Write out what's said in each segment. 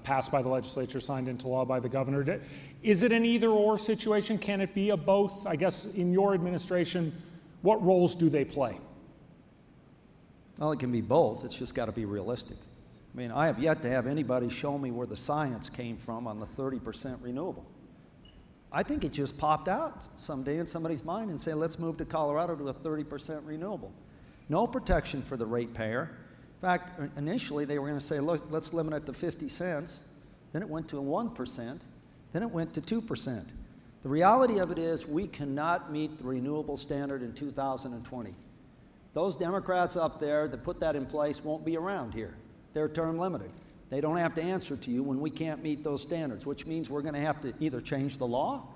passed by the legislature, signed into law by the governor. Is it an either-or situation? Can it be a both? I guess in your administration, what roles do they play? Well, it can be both. It's just got to be realistic. I mean, I have yet to have anybody show me where the science came from on the 30% renewable. I think it just popped out someday in somebody's mind and say, let's move to Colorado to a 30% renewable. No protection for the ratepayer. In fact, initially they were going to say, look, let's limit it to 50 cents. Then it went to 1%. Then it went to 2%. The reality of it is we cannot meet the renewable standard in 2020. Those Democrats up there that put that in place won't be around here. They're term limited. They don't have to answer to you when we can't meet those standards, which means we're going to have to either change the law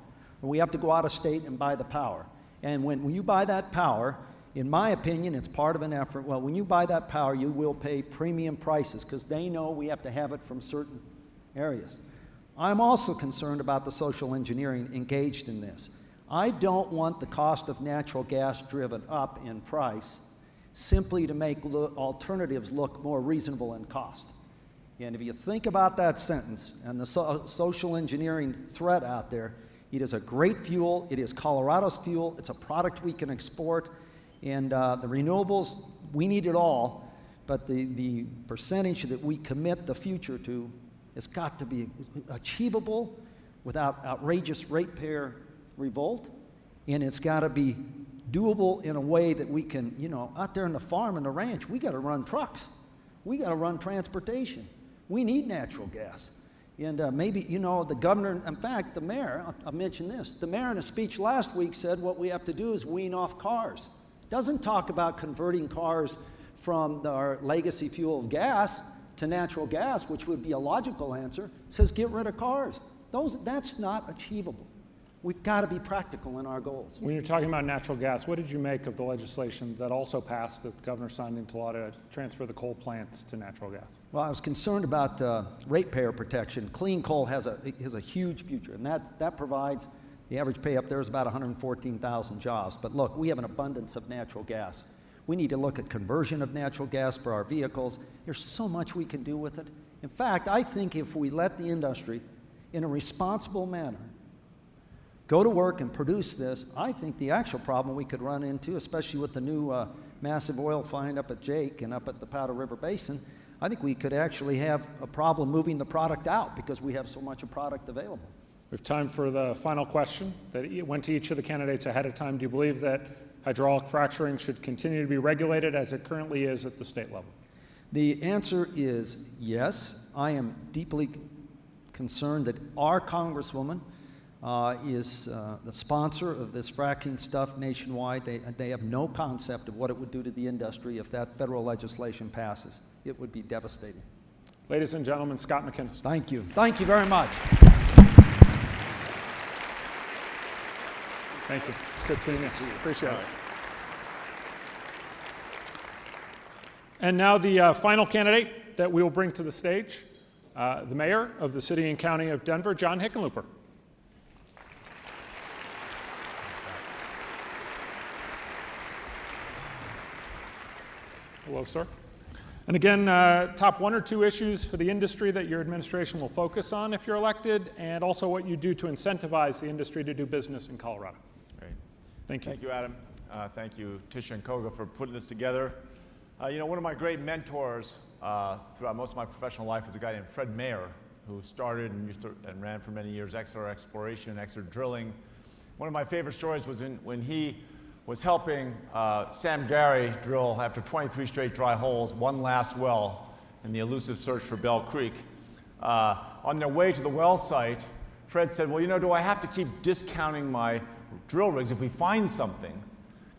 or we have to go out of state and buy the power. And when you buy that power, in my opinion, it's part of an effort. Well, when you buy that power, you will pay premium prices because they know we have to have it from certain areas. I'm also concerned about the social engineering engaged in this. I don't want the cost of natural gas driven up in price simply to make alternatives look more reasonable in cost. And if you think about that sentence and the social engineering threat out there, it is a great fuel. It is Colorado's fuel. It's a product we can export. And the renewables, we need it all. But the percentage that we commit the future to has got to be achievable without outrageous ratepayer revolt. And it's got to be doable in a way that we can, out there in the farm and the ranch, we got to run trucks. We got to run transportation. We need natural gas. And maybe, the governor, in fact, the mayor, I'll mention this, the mayor in a speech last week said what we have to do is wean off cars. Doesn't talk about converting cars from our legacy fuel of gas to natural gas, which would be a logical answer. It says get rid of cars. That's not achievable. We've got to be practical in our goals. When you're talking about natural gas, what did you make of the legislation that also passed that the governor signed into law to transfer the coal plants to natural gas? Well, I was concerned about ratepayer protection. Clean coal has a huge future, and that provides, the average pay up there is about 114,000 jobs. But look, we have an abundance of natural gas. We need to look at conversion of natural gas for our vehicles. There's so much we can do with it. In fact, I think if we let the industry, in a responsible manner, go to work and produce this, I think the actual problem we could run into, especially with the new massive oil find up at Jake and up at the Powder River Basin, I think we could actually have a problem moving the product out because we have so much of product available. We have time for the final question that went to each of the candidates ahead of time. Do you believe that hydraulic fracturing should continue to be regulated as it currently is at the state level? The answer is yes. I am deeply concerned that our Congresswoman is the sponsor of this fracking stuff nationwide. They have no concept of what it would do to the industry if that federal legislation passes. It would be devastating. Ladies and gentlemen, Scott McInnes. Thank you. Thank you very much. Thank you. It's good seeing you. Appreciate it. And now the final candidate that we will bring to the stage, the mayor of the city and county of Denver, John Hickenlooper. Hello, sir. And again, top one or two issues for the industry that your administration will focus on if you're elected, and also what you do to incentivize the industry to do business in Colorado. Great. Thank you. Thank you, Adam. Thank you, Tisha and Koga, for putting this together. One of my great mentors throughout most of my professional life was a guy named Fred Mayer, who started and ran for many years Exeter Exploration, Exeter Drilling. One of my favorite stories was when he was helping Sam Gary drill, after 23 straight dry holes, one last well in the elusive search for Bell Creek. On their way to the well site, Fred said, well, do I have to keep discounting my drill rigs if we find something?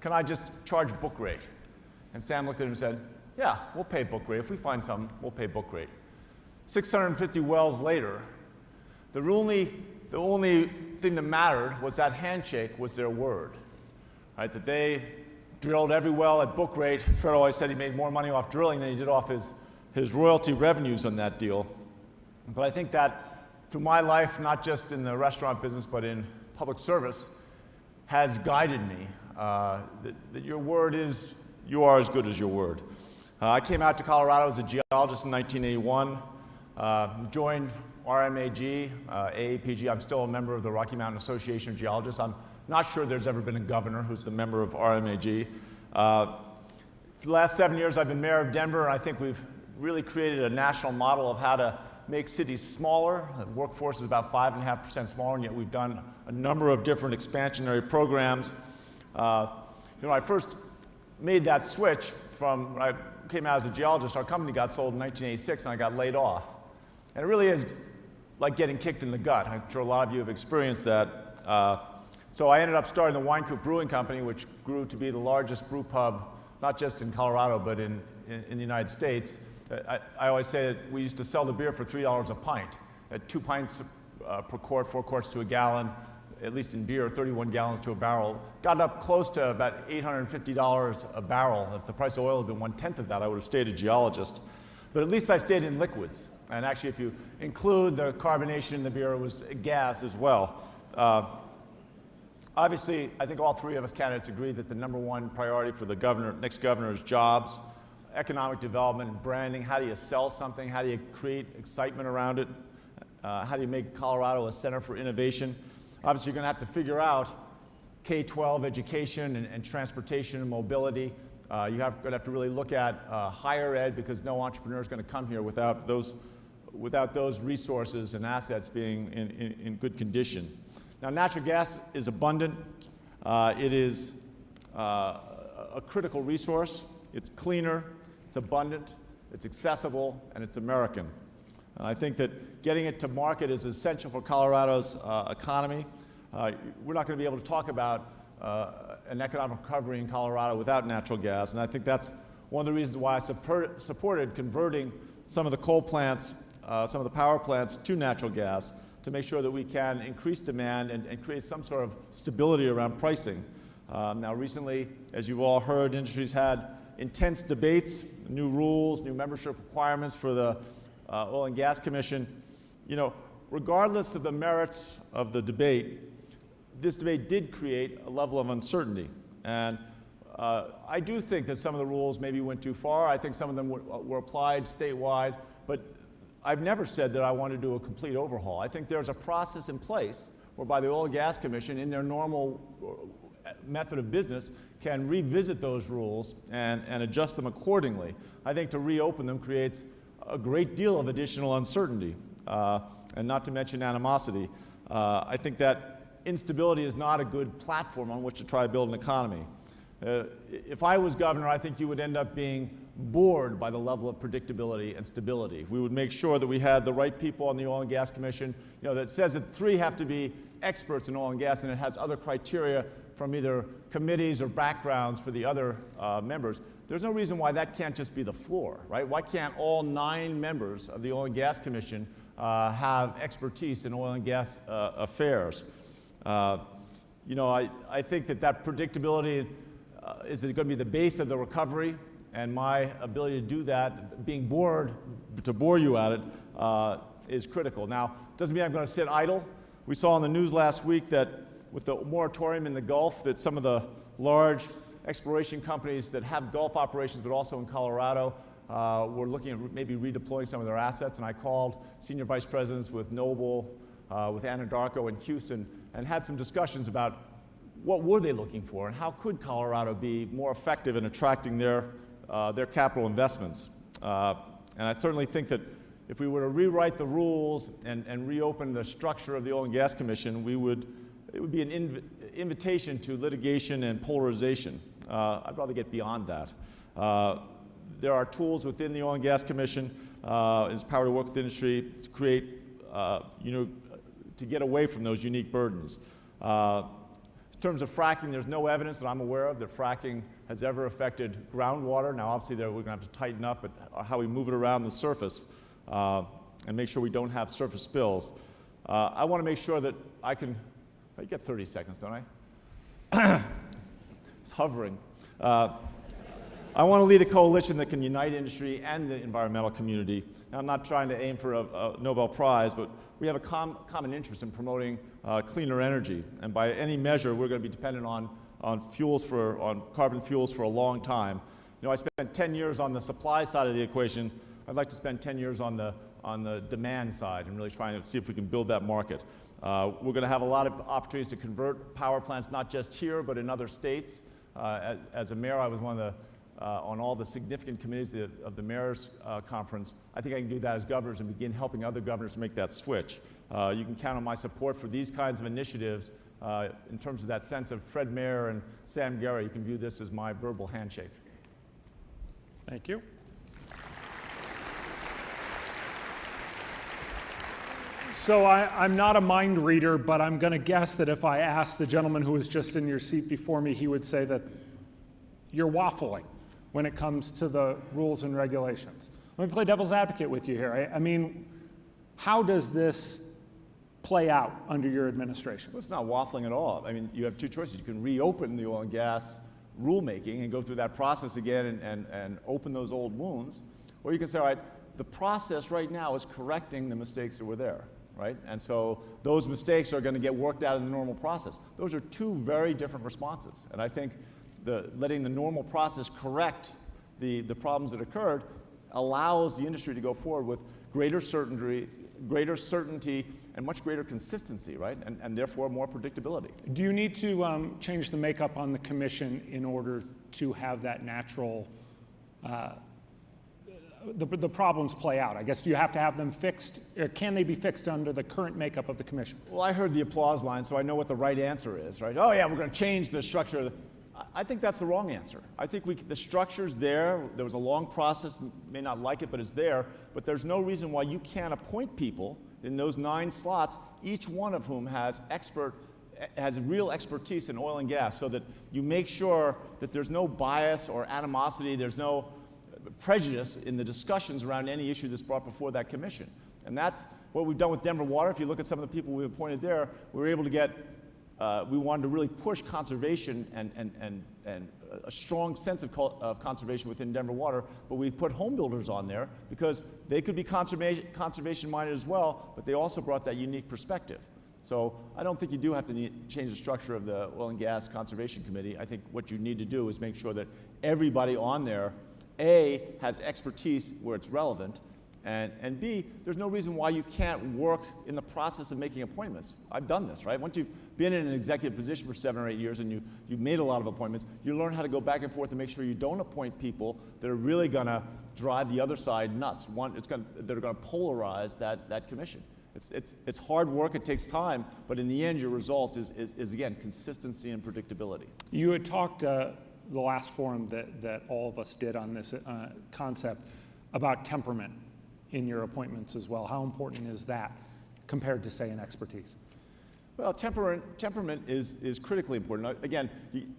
Can I just charge book rate? And Sam looked at him and said, yeah, we'll pay book rate. If we find something, we'll pay book rate. 650 wells later, the only thing that mattered was that handshake was their word. Right, that they drilled every well at book rate. Fred always said he made more money off drilling than he did off his royalty revenues on that deal. But I think that through my life, not just in the restaurant business, but in public service, has guided me. That your word is, you are as good as your word. I came out to Colorado as a geologist in 1981. Joined RMAG, AAPG. I'm still a member of the Rocky Mountain Association of Geologists. I'm not sure there's ever been a governor who's the member of RMAG. For the last 7 years, I've been mayor of Denver, and I think we've really created a national model of how to make cities smaller. The workforce is about 5.5% smaller, and yet we've done a number of different expansionary programs. I first made that switch from when I came out as a geologist. Our company got sold in 1986, and I got laid off. And it really is like getting kicked in the gut. I'm sure a lot of you have experienced that. So I ended up starting the Wine Coop Brewing Company, which grew to be the largest brew pub, not just in Colorado, but in the United States. I always say that we used to sell the beer for $3 a pint, at 2 pints per quart, 4 quarts to a gallon, at least in beer, 31 gallons to a barrel. Got up close to about $850 a barrel. If the price of oil had been 1/10 of that, I would have stayed a geologist. But at least I stayed in liquids. And actually, if you include the carbonation in the beer, it was gas as well. Obviously, I think all three of us candidates agree that the #1 priority for the next governor is jobs, economic development, and branding. How do you sell something? How do you create excitement around it? How do you make Colorado a center for innovation? Obviously, you're going to have to figure out K-12 education and transportation and mobility. You're going to have to really look at higher ed, because no entrepreneur is going to come here without those resources and assets being in good condition. Now, natural gas is abundant. It is a critical resource. It's cleaner, it's abundant, it's accessible, and it's American. And I think that getting it to market is essential for Colorado's economy. We're not going to be able to talk about an economic recovery in Colorado without natural gas, and I think that's one of the reasons why I supported converting some of the coal plants, some of the power plants to natural gas, to make sure that we can increase demand and create some sort of stability around pricing. Now, recently, as you've all heard, industry's had intense debates, new rules, new membership requirements for the Oil and Gas Commission. Regardless of the merits of the debate, this debate did create a level of uncertainty. And I do think that some of the rules maybe went too far. I think some of them were applied statewide, but I've never said that I want to do a complete overhaul. I think there's a process in place whereby the Oil and Gas Commission, in their normal method of business, can revisit those rules and adjust them accordingly. I think to reopen them creates a great deal of additional uncertainty, and not to mention animosity. I think that instability is not a good platform on which to try to build an economy. If I was governor, I think you would end up being bored by the level of predictability and stability. We would make sure that we had the right people on the Oil and Gas Commission, that says that 3 have to be experts in oil and gas, and it has other criteria from either committees or backgrounds for the other members. There's no reason why that can't just be the floor, right? Why can't all 9 members of the Oil and Gas Commission have expertise in oil and gas affairs? I think that predictability is going to be the base of the recovery, and my ability to do that, being bored, to bore you at it, is critical. Now, it doesn't mean I'm going to sit idle. We saw in the news last week that with the moratorium in the Gulf, that some of the large exploration companies that have Gulf operations, but also in Colorado, were looking at maybe redeploying some of their assets, and I called senior vice presidents with Noble, with Anadarko and Houston, and had some discussions about what were they looking for, and how could Colorado be more effective in attracting their capital investments. And I certainly think that if we were to rewrite the rules and reopen the structure of the Oil and Gas Commission, it would be an invitation to litigation and polarization. I'd rather get beyond that. There are tools within the Oil and Gas Commission, its power to work with industry, to create, to get away from those unique burdens. In terms of fracking, there's no evidence that I'm aware of that fracking has ever affected groundwater. Now, obviously, we're going to have to tighten up at how we move it around the surface and make sure we don't have surface spills. I want to make sure that I get 30 seconds, don't I? It's hovering. I want to lead a coalition that can unite industry and the environmental community. Now, I'm not trying to aim for a Nobel Prize, but we have a common interest in promoting cleaner energy. And by any measure, we're going to be dependent on carbon fuels for a long time. I spent 10 years on the supply side of the equation. I'd like to spend 10 years on the demand side and really trying to see if we can build that market. We're going to have a lot of opportunities to convert power plants, not just here, but in other states. As a mayor, I was one of the, on all the significant committees of the mayor's conference. I think I can do that as governors and begin helping other governors to make that switch. You can count on my support for these kinds of initiatives in terms of that sense of Fred Mayer and Sam Gary. You can view this as my verbal handshake. Thank you. So I'm not a mind reader, but I'm going to guess that if I asked the gentleman who was just in your seat before me, he would say that you're waffling when it comes to the rules and regulations. Let me play devil's advocate with you here. I mean, how does this play out under your administration? Well, it's not waffling at all. I mean, you have two choices. You can reopen the oil and gas rulemaking and go through that process again and open those old wounds, or you can say, all right, the process right now is correcting the mistakes that were there, right? And so those mistakes are going to get worked out in the normal process. Those are two very different responses, and I think letting the normal process correct the problems that occurred allows the industry to go forward with greater certainty, and much greater consistency, right? And therefore more predictability. Do you need to change the makeup on the commission in order to have that natural, the problems play out? I guess, do you have to have them fixed, or can they be fixed under the current makeup of the commission? Well, I heard the applause line, so I know what the right answer is, right? Oh yeah, we're going to change the structure. I think that's the wrong answer. I think the structure's there. There was a long process, may not like it, but it's there. But there's no reason why you can't appoint people in those 9 slots, each one of whom has real expertise in oil and gas, so that you make sure that there's no bias or animosity, there's no prejudice in the discussions around any issue that's brought before that commission. And that's what we've done with Denver Water. If you look at some of the people we appointed there, we were able to get we wanted to really push conservation and a strong sense of conservation within Denver Water, but we put home builders on there because they could be conservation minded as well, but they also brought that unique perspective. So I don't think you do have to change the structure of the Oil and Gas Conservation Committee. I think what you need to do is make sure that everybody on there, A, has expertise where it's relevant, and B, there's no reason why you can't work in the process of making appointments. I've done this, right? Once you've been in an executive position for 7 or 8 years and you've made a lot of appointments, you learn how to go back and forth and make sure you don't appoint people that are really going to drive the other side nuts. That are going to polarize that commission. It's hard work, it takes time, but in the end, your result is again, consistency and predictability. You had talked the last forum that all of us did on this concept about temperament in your appointments as well. How important is that compared to, say, an expertise? Well, temperament is critically important. Again,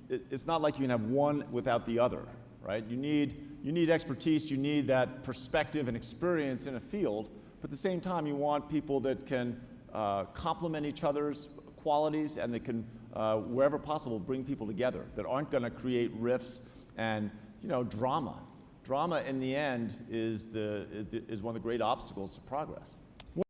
it's not like you can have one without the other, right? You need expertise, you need that perspective and experience in a field, but at the same time, you want people that can complement each other's qualities and that can, wherever possible, bring people together, that aren't going to create rifts and drama. Drama, in the end, is one of the great obstacles to progress.